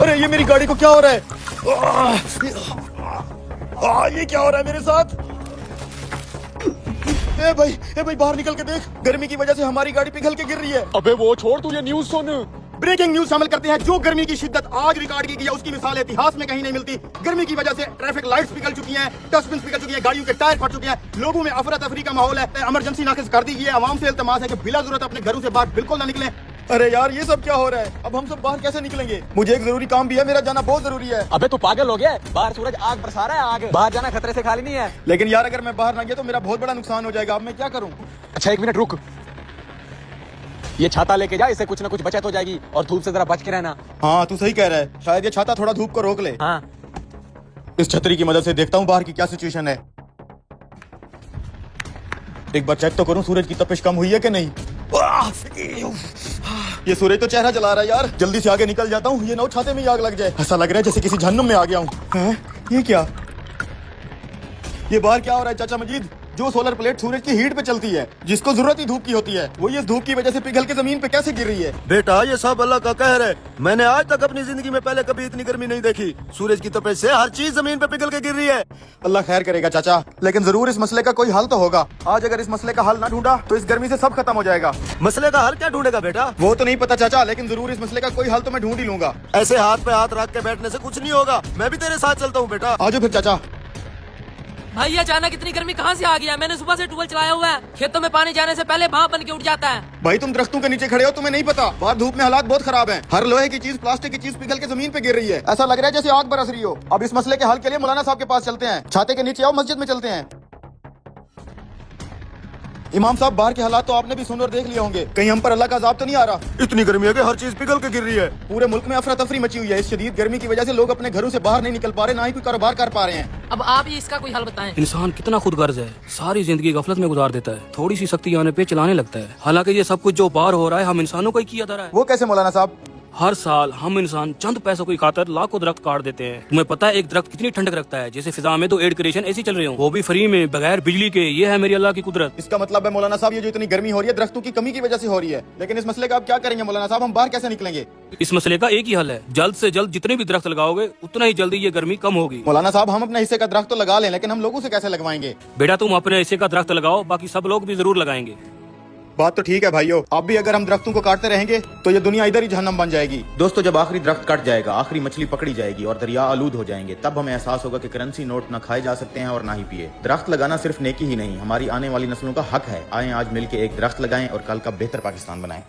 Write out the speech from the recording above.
अरे ये मेरी गाड़ी को क्या हो रहा है? ये क्या हो रहा है मेरे साथ? ए भाई बाहर निकल के देख, गर्मी की वजह से हमारी गाड़ी पिघल के गिर रही है। अबे वो छोड़, तू ये न्यूज़ सुन। ब्रेकिंग न्यूज शामिल करते हैं। जो गर्मी की शिद्दत आज रिकॉर्ड की गई है उसकी मिसाल इतिहास में कहीं नहीं मिलती। गर्मी की वजह से ट्रैफिक लाइट्स पिघल चुकी हैं, डस्टबिन पिघल चुकी हैं, गाड़ियों के टायर फट चुके हैं, लोगों में अफरा तफरी का माहौल है। इमरजेंसी नाफिज कर दी गई है। आवाम से इल्तमास है कि बिला जरूरत अपने घरों से बाहर बिल्कुल ना निकलें। अरे यार ये सब क्या हो रहा है? अब हम सब बाहर कैसे निकलेंगे? मुझे एक जरूरी काम भी है, मेरा जाना बहुत जरूरी है। अबे तू पागल हो गया? बाहर सूरज आग बरसा रहा है, आग। बाहर जाना खतरे से खाली नहीं है। लेकिन यार अगर मैं बाहर ना गया तो मेरा बहुत बड़ा नुकसान हो जाएगा। अब मैं क्या करूँ? अच्छा 1 मिनट रुक, ये छाता लेके जा, इससे कुछ ना कुछ बचत हो जाएगी। और धूप से जरा बच के रहना। हाँ तू सही कह रहा है, शायद ये छाता थोड़ा धूप को रोक ले। हाँ इस छतरी की मदद से देखता हूँ बाहर की क्या सिचुएशन है। एक बार चेक तो करूँ सूरज की तपिश कम हुई है कि नहीं। ये सूरज तो चेहरा जला रहा है यार, जल्दी से आगे निकल जाता हूँ, ये ना छाते में ही आग लग जाए। ऐसा लग रहा है जैसे किसी जहन्नुम में आ गया हूँ। ये क्या, ये बाहर क्या हो रहा है चाचा मजीद? जो सोलर प्लेट सूरज की हीट पे चलती है, जिसको जरूरत ही धूप की होती है, वो इस धूप की वजह से पिघल के जमीन पे कैसे गिर रही है? बेटा ये सब अल्लाह का कहर है। मैंने आज तक अपनी जिंदगी में पहले कभी इतनी गर्मी नहीं देखी। सूरज की तपिश से हर चीज जमीन पे पिघल के गिर रही है। अल्लाह खैर करेगा चाचा, लेकिन जरूर इस मसले का कोई हल तो होगा। आज अगर इस मसले का हल ना ढूंढा तो इस गर्मी से सब खत्म हो जाएगा। मसले का हल क्या ढूंढेगा बेटा? वो तो नहीं पता चाचा, लेकिन जरूर इस मसले का कोई हल तो मैं ढूंढ ही लूंगा। ऐसे हाथ पे हाथ रख के बैठने से कुछ नहीं होगा। मैं भी तेरे साथ चलता हूँ बेटा। आजो फिर चाचा। भाई अचानक इतनी गर्मी कहाँ से आ गया? मैंने सुबह से ट्यूबवेल चलाया हुआ है, खेतों में पानी जाने से पहले भाप बन के उठ जाता है। भाई तुम दरख्तों के नीचे खड़े हो, तुम्हें नहीं पता बाहर धूप में हालात बहुत खराब हैं। हर लोहे की चीज, प्लास्टिक की चीज पिघल के जमीन पे गिर रही है। ऐसा लग रहा है जैसे आग बरस रही हो। अब इस मसले के हल के लिए मौलाना साहब के पास चलते हैं। छाते के नीचे आओ, मस्जिद में चलते हैं। इमाम साहब बाहर के हालात तो आपने भी सुन और देख लिए होंगे, कहीं हम पर अल्लाह का अज़ाब तो नहीं आ रहा? इतनी गर्मी है कि हर चीज पिघल के गिर रही है। पूरे मुल्क में अफरा तफरी मची हुई है। इस शदीद गर्मी की वजह से लोग अपने घरों से बाहर नहीं निकल पा रहे, ना ही कोई कारोबार कर पा रहे हैं। अब आप ही इसका कोई हल बताएं। इंसान कितना खुदगर्ज है, सारी जिंदगी गफलत में गुजार देता है, थोड़ी सी सख्ती आने पे चलाने लगता है। हालांकि ये सब कुछ जो बाहर हो रहा है हम इंसानों को ही किया जा रहा है। वो कैसे मौलाना साहब? हर साल हम इंसान चंद पैसों की खातर लाखों दरख्त काट देते हैं। तुम्हें पता है एक दरख्त कितनी ठंडक रखता है? जैसे फिजा में तो एयर कंडीशन ऐसी चल रही हो, वो भी फ्री में बगैर बिजली के। ये है मेरी अल्लाह की कुदरत। इसका मतलब है मौलाना साहब ये जो इतनी गर्मी हो रही है दरख्तों की कमी की वजह से हो रही है। लेकिन इस मसले का आप क्या करेंगे मौलाना साहब? हम बाहर कैसे निकलेंगे? इस मसले का एक ही हल है, जल्द से जल्द जितने भी दरख्त लगाओगे उतना ही जल्दी ये गर्मी कम होगी। मौलाना साहब हम अपने हिस्से का दरख्त तो लगा लें, लेकिन हम लोगों से कैसे लगवाएंगे? बेटा तुम अपने हिस्से का दरख्त लगाओ, बाकी सब लोग भी जरूर लगाएंगे। बात तो ठीक है भाइयों, अब भी अगर हम दरख्तों को काटते रहेंगे तो ये दुनिया इधर ही जहन्नम बन जाएगी। दोस्तों जब आखिरी दरख्त कट जाएगा, आखिरी मछली पकड़ी जाएगी और दरिया आलूद हो जाएंगे, तब हमें एहसास होगा कि करेंसी नोट ना खाए जा सकते हैं और ना ही पिए। दरख्त लगाना सिर्फ नेकी ही नहीं, हमारी आने वाली नस्लों का हक है। आए आज मिलकर एक दरख्त लगाएं और कल का बेहतर पाकिस्तान बनाएं।